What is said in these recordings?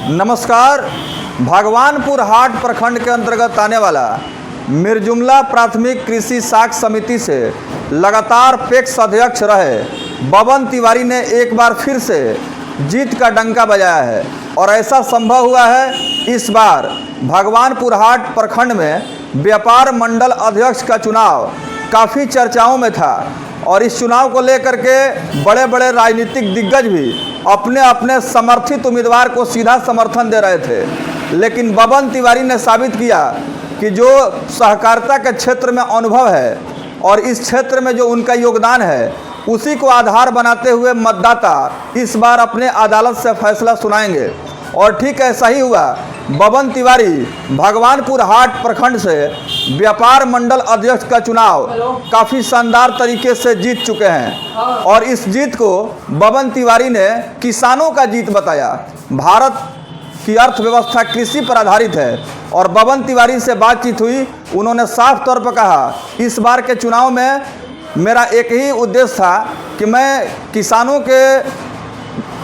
नमस्कार। भगवानपुर हाट प्रखंड के अंतर्गत आने वाला मिर्जुमला प्राथमिक कृषि साख समिति से लगातार पेक्स अध्यक्ष रहे बबन तिवारी ने एक बार फिर से जीत का डंका बजाया है और ऐसा संभव हुआ है इस बार भगवानपुर हाट प्रखंड में व्यापार मंडल अध्यक्ष का चुनाव काफ़ी चर्चाओं में था और इस चुनाव को लेकर के बड़े बड़े राजनीतिक दिग्गज भी अपने अपने समर्थित उम्मीदवार को सीधा समर्थन दे रहे थे, लेकिन बबन तिवारी ने साबित किया कि जो सहकारिता के क्षेत्र में अनुभव है और इस क्षेत्र में जो उनका योगदान है उसी को आधार बनाते हुए मतदाता इस बार अपने अदालत से फैसला सुनाएंगे। और ठीक ऐसा ही हुआ। बबन तिवारी भगवानपुर हाट प्रखंड से व्यापार मंडल अध्यक्ष का चुनाव काफ़ी शानदार तरीके से जीत चुके हैं और इस जीत को बबन तिवारी ने किसानों का जीत बताया। भारत की अर्थव्यवस्था कृषि पर आधारित है और बबन तिवारी से बातचीत हुई, उन्होंने साफ तौर पर कहा इस बार के चुनाव में मेरा एक ही उद्देश्य था कि मैं किसानों के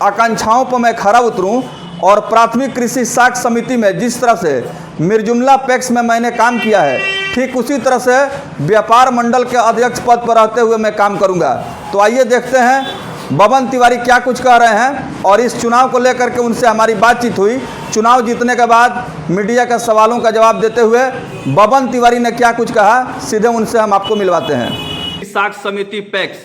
आकांक्षाओं पर मैं खरा उतरूं और प्राथमिक कृषि साख समिति में जिस तरह से मिर्जुमला पैक्स में मैंने काम किया है ठीक उसी तरह से व्यापार मंडल के अध्यक्ष पद पर रहते हुए मैं काम करूंगा। तो आइए देखते हैं बबन तिवारी क्या कुछ कह रहे हैं और इस चुनाव को लेकर के उनसे हमारी बातचीत हुई। चुनाव जीतने के बाद मीडिया के सवालों का जवाब देते हुए बबन तिवारी ने क्या कुछ कहा, सीधे उनसे हम आपको मिलवाते हैं। साख समिति पैक्स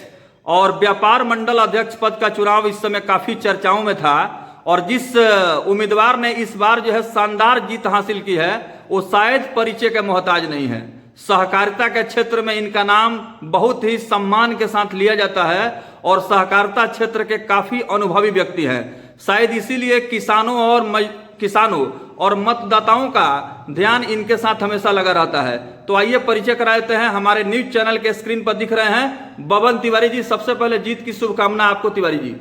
और व्यापार मंडल अध्यक्ष पद का चुनाव इस समय काफी चर्चाओं में था और जिस उम्मीदवार ने इस बार जो है शानदार जीत हासिल की है वो शायद परिचय के मोहताज नहीं है। सहकारिता के क्षेत्र में इनका नाम बहुत ही सम्मान के साथ लिया जाता है और सहकारिता क्षेत्र के काफी अनुभवी व्यक्ति हैं। शायद इसीलिए किसानों और मतदाताओं का ध्यान इनके साथ हमेशा लगा रहता है। तो आइए परिचय करा देते हैं। हमारे न्यूज चैनल के स्क्रीन पर दिख रहे हैं बबन तिवारी जी। सबसे पहले जीत की शुभकामना आपको तिवारी जी।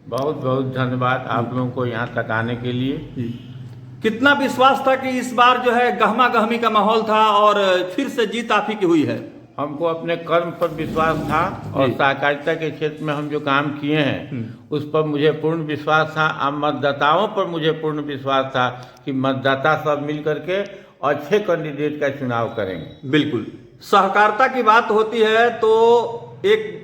बहुत बहुत धन्यवाद आप लोगों को यहाँ तक आने के लिए। कितना विश्वास था कि इस बार जो है गहमा गहमी का माहौल था और फिर से जीत आप ही की हुई है? हमको अपने कर्म पर विश्वास था और सहकारिता के क्षेत्र में हम जो काम किए हैं उस पर मुझे पूर्ण विश्वास था। अब मतदाताओं पर मुझे पूर्ण विश्वास था कि मतदाता सब मिल करके अच्छे कैंडिडेट का चुनाव करेंगे। बिल्कुल, सहकारिता की बात होती है तो एक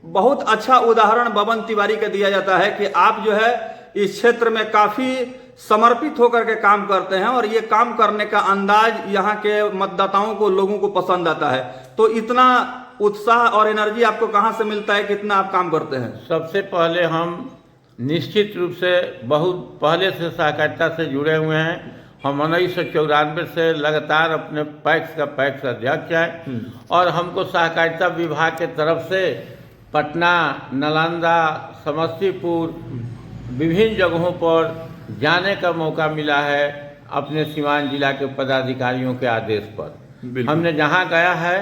बहुत अच्छा उदाहरण बबन तिवारी का दिया जाता है कि आप जो है इस क्षेत्र में काफी समर्पित होकर के काम करते हैं और ये काम करने का अंदाज यहाँ के मतदाताओं को, लोगों को पसंद आता है। तो इतना उत्साह और एनर्जी आपको कहाँ से मिलता है, कितना आप काम करते हैं? सबसे पहले हम निश्चित रूप से बहुत पहले से सहकारिता से जुड़े हुए हैं। हम 1994 से लगातार अपने पैक्स अध्यक्ष हैं और हमको सहकारिता विभाग के तरफ से पटना, नालंदा, समस्तीपुर विभिन्न जगहों पर जाने का मौका मिला है अपने सीवान जिला के पदाधिकारियों के आदेश पर। हमने जहां गया है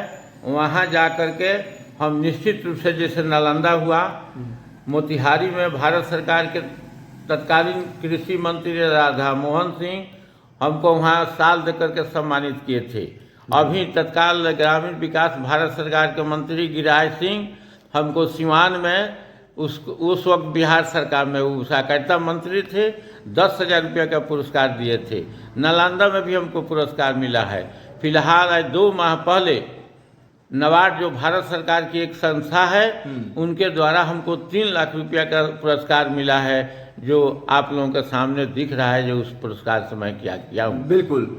वहां जा कर के हम निश्चित रूप से, जैसे नालंदा हुआ, मोतिहारी में भारत सरकार के तत्कालीन कृषि मंत्री राधा मोहन सिंह हमको वहां साल दे करके सम्मानित किए थे। अभी तत्काल ग्रामीण विकास भारत सरकार के मंत्री गिरिराज सिंह हमको सीवान में उस वक्त बिहार सरकार में वो सहकारिता मंत्री थे, 10,000 रुपये का पुरस्कार दिए थे। नालंदा में भी हमको पुरस्कार मिला है। फिलहाल आज 2 माह पहले नबार्ड जो भारत सरकार की एक संस्था है उनके द्वारा हमको 3 लाख रुपया का पुरस्कार मिला है, जो आप लोगों के सामने दिख रहा है, जो उस पुरस्कार से मैं किया हूँ। बिल्कुल।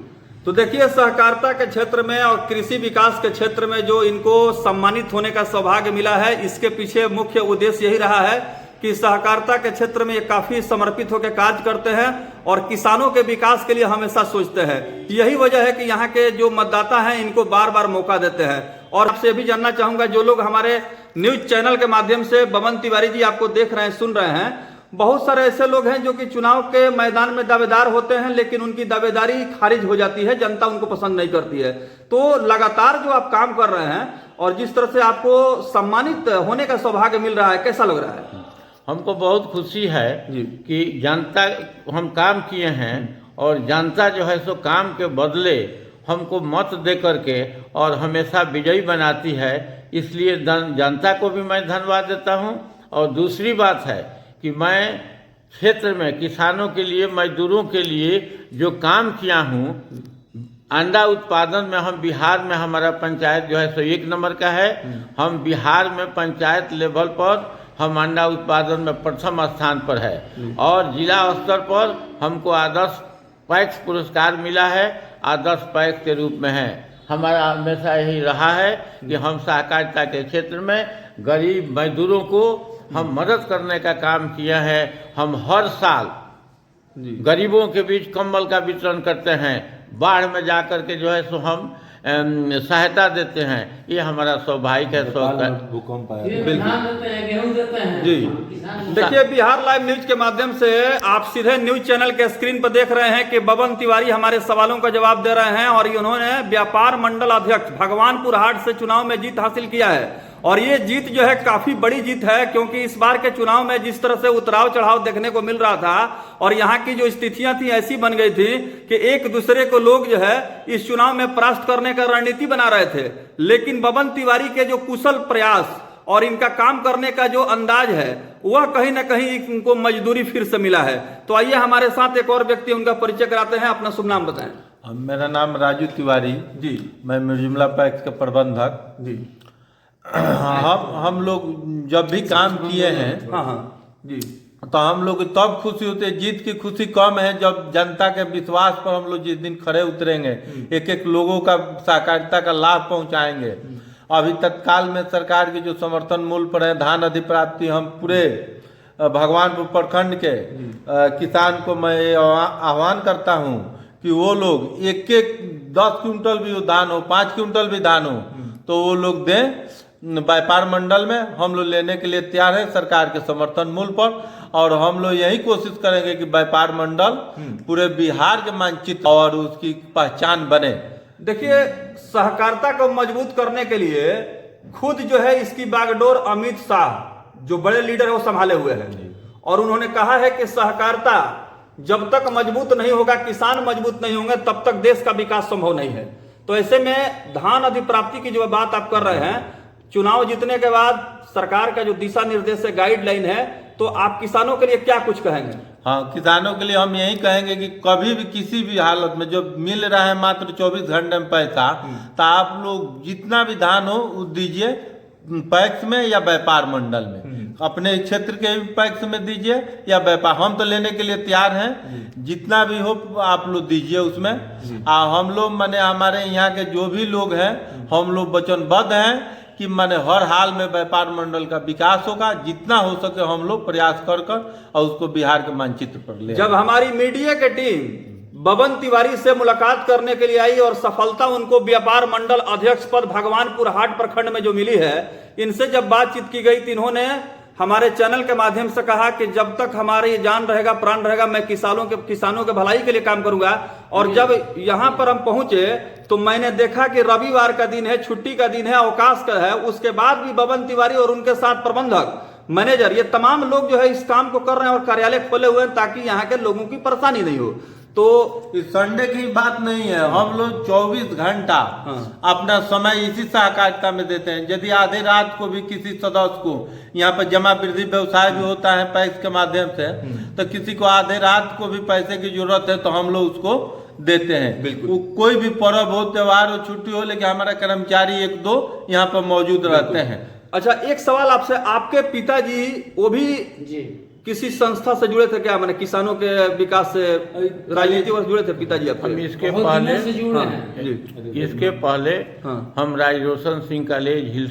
तो देखिए, सहकारिता के क्षेत्र में और कृषि विकास के क्षेत्र में जो इनको सम्मानित होने का सौभाग्य मिला है, इसके पीछे मुख्य उद्देश्य यही रहा है कि सहकारिता के क्षेत्र में ये काफी समर्पित होकर कार्य करते हैं और किसानों के विकास के लिए हमेशा सोचते हैं। यही वजह है कि यहाँ के जो मतदाता हैं इनको बार बार मौका देते हैं। और आपसे भी जानना चाहूंगा, जो लोग हमारे न्यूज चैनल के माध्यम से बबन तिवारी जी आपको देख रहे हैं, सुन रहे हैं, बहुत सारे ऐसे लोग हैं जो कि चुनाव के मैदान में दावेदार होते हैं लेकिन उनकी दावेदारी खारिज हो जाती है, जनता उनको पसंद नहीं करती है। तो लगातार जो आप काम कर रहे हैं और जिस तरह से आपको सम्मानित होने का सौभाग्य मिल रहा है, कैसा लग रहा है? हमको बहुत खुशी है कि जनता, हम काम किए हैं और जनता जो है सो काम के बदले हमको मत दे करके और हमेशा विजयी बनाती है। इसलिए जनता को भी मैं धन्यवाद देता हूँ। और दूसरी बात है कि मैं क्षेत्र में किसानों के लिए, मजदूरों के लिए जो काम किया हूँ, अंडा उत्पादन में हम बिहार में हमारा पंचायत जो है सो 1 नंबर का है। हम बिहार में पंचायत लेवल पर हम अंडा उत्पादन में प्रथम स्थान पर है और जिला स्तर पर हमको आदर्श पैक्स पुरस्कार मिला है, आदर्श पैक्स के रूप में है। हमारा हमेशा यही रहा है कि हम सहकारिता के क्षेत्र में गरीब मजदूरों को हम मदद करने का काम किया है। हम हर साल गरीबों के बीच कंबल का वितरण करते हैं, बाढ़ में जा कर के जो है सो हम सहायता देते हैं। ये हमारा सौभाग्य है, शौक है। भूकंप आया, गेहूं देते हैं जी। देखिए, बिहार लाइव न्यूज के माध्यम से आप सीधे न्यूज चैनल के स्क्रीन पर देख रहे हैं कि बबन तिवारी हमारे सवालों का जवाब दे रहे हैं और उन्होंने व्यापार मंडल अध्यक्ष भगवानपुर हाट से चुनाव में जीत हासिल किया है। और ये जीत जो है काफी बड़ी जीत है, क्योंकि इस बार के चुनाव में जिस तरह से उतराव चढ़ाव देखने को मिल रहा था और यहाँ की जो स्थितियां थी ऐसी बन गई थी कि एक दूसरे को लोग जो है इस चुनाव में परास्त करने का रणनीति बना रहे थे। लेकिन बबन तिवारी के जो कुशल प्रयास और इनका काम करने का जो अंदाज है वह कहीं ना कहीं इनको मजदूरी फिर से मिला है। तो आइए हमारे साथ एक और व्यक्ति, उनका परिचय कराते हैं। अपना शुभ नाम बताएं। मेरा नाम राजू तिवारी जी, मैं मिर्जुमला पैक्स के प्रबंधक जी। हम लोग जब भी काम किए हैं जी, तो हम लोग तब खुशी होती है। जीत की खुशी कम है जब जनता के विश्वास पर हम लोग जिस दिन खड़े उतरेंगे, एक एक लोगों का सहकारिता का लाभ पहुंचाएंगे। अभी तत्काल में सरकार की जो समर्थन मूल्य पर है धान अधिप्राप्ति, हम पूरे भगवानपुर प्रखंड के किसान को मैं आह्वान करता हूं कि वो लोग एक 10 क्विंटल भी धान हो, 5 क्विंटल भी धान हो तो वो लोग दें व्यापार मंडल में। हम लोग लेने के लिए तैयार हैं सरकार के समर्थन मूल्य पर, और हम लोग यही कोशिश करेंगे कि व्यापार मंडल पूरे बिहार के मानचित्र और उसकी पहचान बने। देखिए, सहकारिता को मजबूत करने के लिए खुद जो है इसकी बागडोर अमित शाह जो बड़े लीडर है वो संभाले हुए हैं और उन्होंने कहा है कि सहकारिता जब तक मजबूत नहीं होगा, किसान मजबूत नहीं होंगे, तब तक देश का विकास संभव नहीं है। तो ऐसे में धान अधिप्राप्ति की जो बात आप कर रहे हैं, चुनाव जीतने के बाद सरकार का जो दिशा निर्देश है, गाइडलाइन है, तो आप किसानों के लिए क्या कुछ कहेंगे? हाँ, किसानों के लिए हम यही कहेंगे कि कभी भी किसी भी हालत में जो मिल रहा है मात्र 24 घंटे में पैसा, तो आप लोग जितना भी धान हो वो दीजिए पैक्स में या व्यापार मंडल में, अपने क्षेत्र के पैक्स में दीजिए या व्यापार। हम तो लेने के लिए तैयार हैं, जितना भी हो आप लोग दीजिए उसमें। हम लोग माने हमारे यहाँ के जो भी लोग हैं, हम लोग वचनबद्ध हैं कि माने हर हाल में व्यापार मंडल का विकास होगा। जितना हो सके हम लोग प्रयास कर और उसको बिहार के मानचित्र पर ले। जब हमारी मीडिया की टीम बबन तिवारी से मुलाकात करने के लिए आई और सफलता उनको व्यापार मंडल अध्यक्ष पद भगवानपुर हाट प्रखंड में जो मिली है, इनसे जब बातचीत की गई तो इन्होंने हमारे चैनल के माध्यम से कहा कि जब तक हमारी जान रहेगा, प्राण रहेगा, मैं किसानों के भलाई के लिए काम करूंगा। और जब यहाँ पर हम पहुंचे तो मैंने देखा कि रविवार का दिन है, छुट्टी का दिन है, अवकाश का है। उसके बाद भी बबन तिवारी और उनके साथ प्रबंधक, मैनेजर, ये तमाम लोग जो है इस काम को कर रहे हैं और कार्यालय खोले हुए हैं ताकि यहाँ के लोगों की परेशानी नहीं हो। तो इस संडे की बात नहीं है, हम लोग 24 घंटा अपना समय इसी सहकारिता में देते हैं। यदि आधे रात को भी किसी सदस्य को, यहाँ पर जमा वृद्धि व्यवसाय भी होता है पैक्स के माध्यम से, तो किसी को आधे रात को भी पैसे की जरूरत है तो हम लोग उसको देते हैं। बिल्कुल, कोई भी पर्व हो, त्योहार हो, छुट्टी हो, लेकिन हमारा कर्मचारी 1-2 यहाँ पर मौजूद रहते हैं। अच्छा, एक सवाल आपसे, आपके पिताजी वो भी किसी संस्था से जुड़े थे क्या? मैंने किसानों के विकास से, राजनीति से जुड़े थे पिताजी आपके? हम इसके पहले हम राज रोशन सिंह कॉलेज हिल